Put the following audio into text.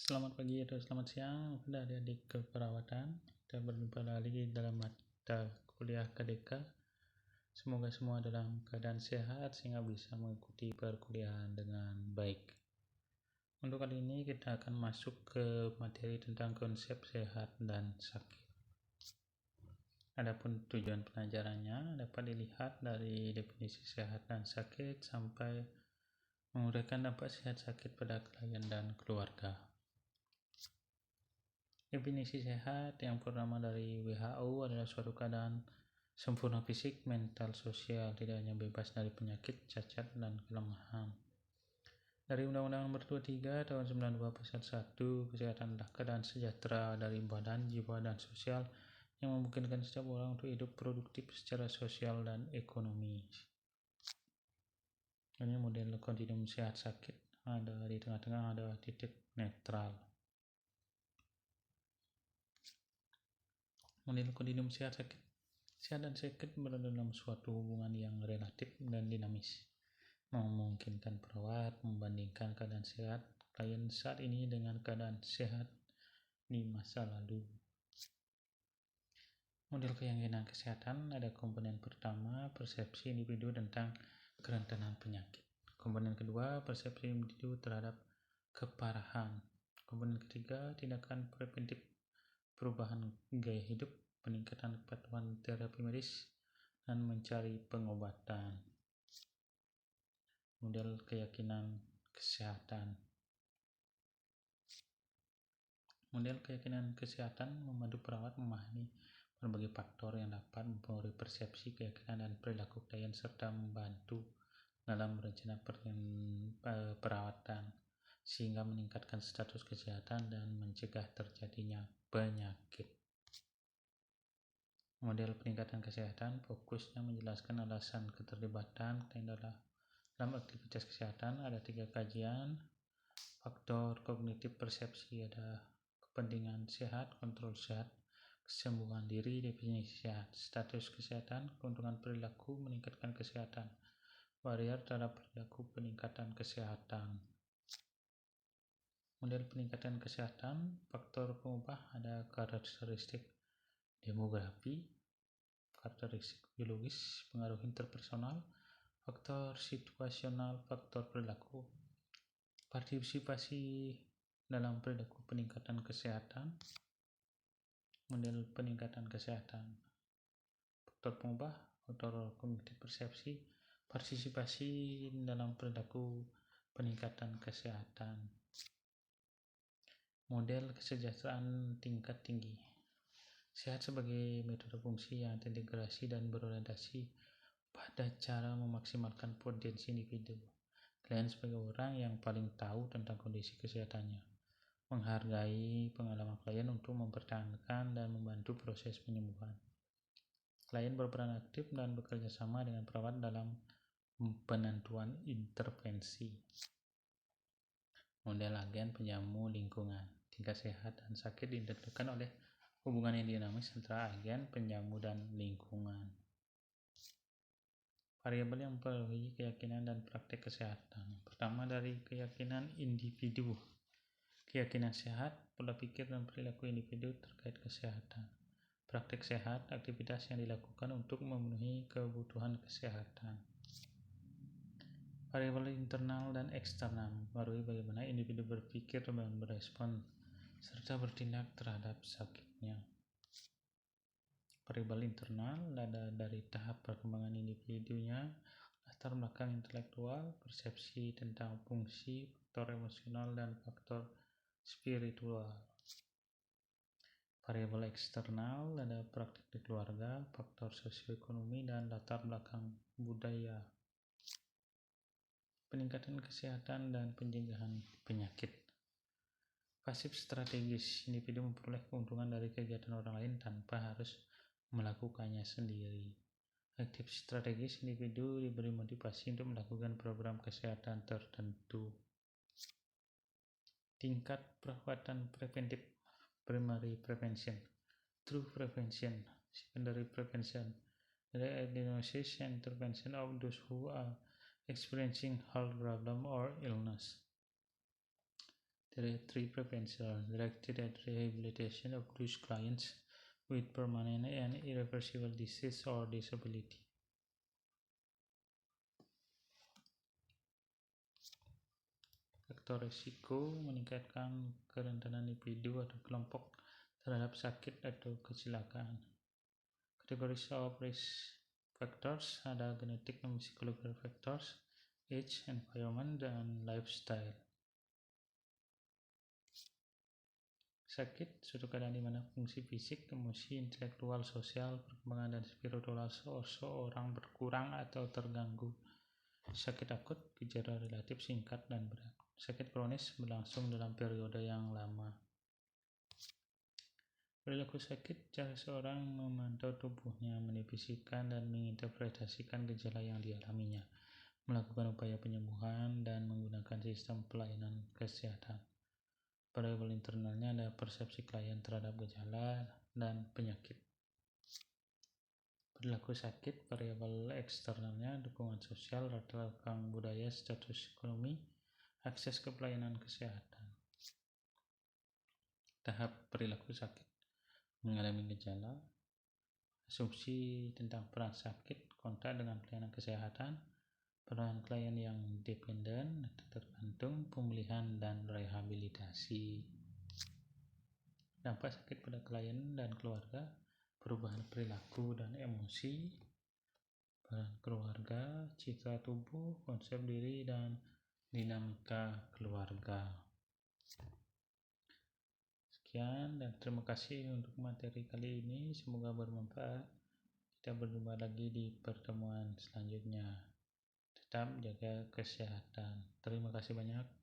Selamat pagi atau selamat siang kepada adik-adik keperawatan. Kita berjumpa lagi dalam mata kuliah KDK. Semoga semua dalam keadaan sehat sehingga bisa mengikuti perkuliahan dengan baik. Untuk kali ini kita akan masuk ke materi tentang konsep sehat dan sakit. Adapun tujuan pelajarannya dapat dilihat dari definisi sehat dan sakit sampai menguraikan dampak sehat sakit pada klien dan keluarga. Definisi sehat yang pertama dari WHO adalah suatu keadaan sempurna fisik, mental, sosial, tidak hanya bebas dari penyakit, cacat, dan kelemahan. Dari Undang-Undang Nomor 23 Tahun 92 Pasal 1, kesehatan adalah keadaan sejahtera dari badan, jiwa, dan sosial yang memungkinkan setiap orang untuk hidup produktif secara sosial dan ekonomi. Ini model kontinum sehat sakit, ada di tengah-tengah ada titik netral. Model kontinum sehat sakit. Sehat dan sakit berada dalam suatu hubungan yang relatif dan dinamis, memungkinkan perawat membandingkan keadaan sehat klien saat ini dengan keadaan sehat di masa lalu. Model keyakinan kesehatan ada komponen pertama, persepsi individu tentang kerentanan penyakit. Komponen kedua, persepsi individu terhadap keparahan. Komponen ketiga, tindakan preventif, perubahan gaya hidup, peningkatan kepatuhan terapi medis, dan mencari pengobatan. Model keyakinan kesehatan. Model keyakinan kesehatan membantu perawat memahami berbagai faktor yang dapat mempengaruhi persepsi, keyakinan, dan perilaku klien serta membantu dalam berencana perawatan sehingga meningkatkan status kesehatan dan mencegah terjadinya penyakit. Model peningkatan kesehatan fokusnya menjelaskan alasan keterlibatan klien dalam aktivitas kesehatan. Ada 3 kajian. Faktor kognitif persepsi ada kepentingan sehat, kontrol sehat, kesembuhan diri, definisi sehat, status kesehatan, keuntungan perilaku, meningkatkan kesehatan, barrier terhadap perilaku, peningkatan kesehatan. Model peningkatan kesehatan, faktor pengubah ada karakteristik demografi, karakteristik biologis, pengaruh interpersonal, faktor situasional, faktor perilaku, partisipasi dalam perilaku peningkatan kesehatan. Model peningkatan kesehatan, faktor pengubah, faktor kognitif persepsi, partisipasi dalam perilaku peningkatan kesehatan. Model kesejahteraan tingkat tinggi. Sehat sebagai metode fungsi yang terintegrasi dan berorientasi pada cara memaksimalkan potensi individu. Klien sebagai orang yang paling tahu tentang kondisi kesehatannya, menghargai pengalaman klien untuk mempertahankan dan membantu proses penyembuhan. Klien berperan aktif dan bekerja sama dengan perawat dalam penentuan intervensi. Model agen penjamu lingkungan. Tingkat sehat dan sakit ditentukan oleh hubungan yang dinamis antara agen, penjamu, dan lingkungan. Variabel yang mempengaruhi keyakinan dan praktek kesehatan. Pertama, dari keyakinan individu. Keyakinan sehat, pola pikir dan perilaku individu terkait kesehatan. Praktek sehat, aktivitas yang dilakukan untuk memenuhi kebutuhan kesehatan. Variabel internal dan eksternal mempengaruhi bagaimana individu berpikir dan berespon serta bertindak terhadap sakitnya. Variabel internal ada dari tahap perkembangan individunya, latar belakang intelektual, persepsi tentang fungsi, faktor emosional, dan faktor spiritual. Variabel eksternal ada praktik di keluarga, faktor sosioekonomi, dan latar belakang budaya. Peningkatan kesehatan dan pencegahan penyakit. Pasif strategis, individu memperoleh keuntungan dari kegiatan orang lain tanpa harus melakukannya sendiri. Aktif strategis, individu diberi motivasi untuk melakukan program kesehatan tertentu. Tingkat perawatan preventif, primary prevention, true prevention, secondary prevention, diagnosis and intervention of those who are experiencing health problem or illness. Geriatry prevention directed at rehabilitation of those clients with permanent and irreversible disease or disability. Faktor risiko meningkatkan kerentanan individu atau kelompok terhadap sakit atau kecelakaan. Categories of risk factors ada genetic dan psychological factors, age, environment, dan lifestyle. Sakit suatu keadaan di mana fungsi fisik, emosi, intelektual, sosial, perkembangan, dan spiritual seseorang berkurang atau terganggu. Sakit akut gejala relatif singkat dan berat. Sakit kronis berlangsung dalam periode yang lama. Perilaku sakit cara seorang memantau tubuhnya, mendefinisikan dan menginterpretasikan gejala yang dialaminya, melakukan upaya penyembuhan, dan menggunakan sistem pelayanan kesehatan. Variabel internalnya ada persepsi klien terhadap gejala dan penyakit. Perilaku sakit, variabel eksternalnya dukungan sosial, latar belakang budaya, status ekonomi, akses ke pelayanan kesehatan. Tahap perilaku sakit, mengalami gejala, asumsi tentang peran sakit, kontak dengan pelayanan kesehatan, peran klien yang dependen atau tergantung, pemulihan dan rehabilitasi. Dampak sakit pada klien dan keluarga, perubahan perilaku dan emosi, peran keluarga, citra tubuh, konsep diri, dan dinamika keluarga. Sekian dan terima kasih untuk materi kali ini, semoga bermanfaat. Kita berjumpa lagi di pertemuan selanjutnya. Tetap jaga kesehatan. Terima kasih banyak.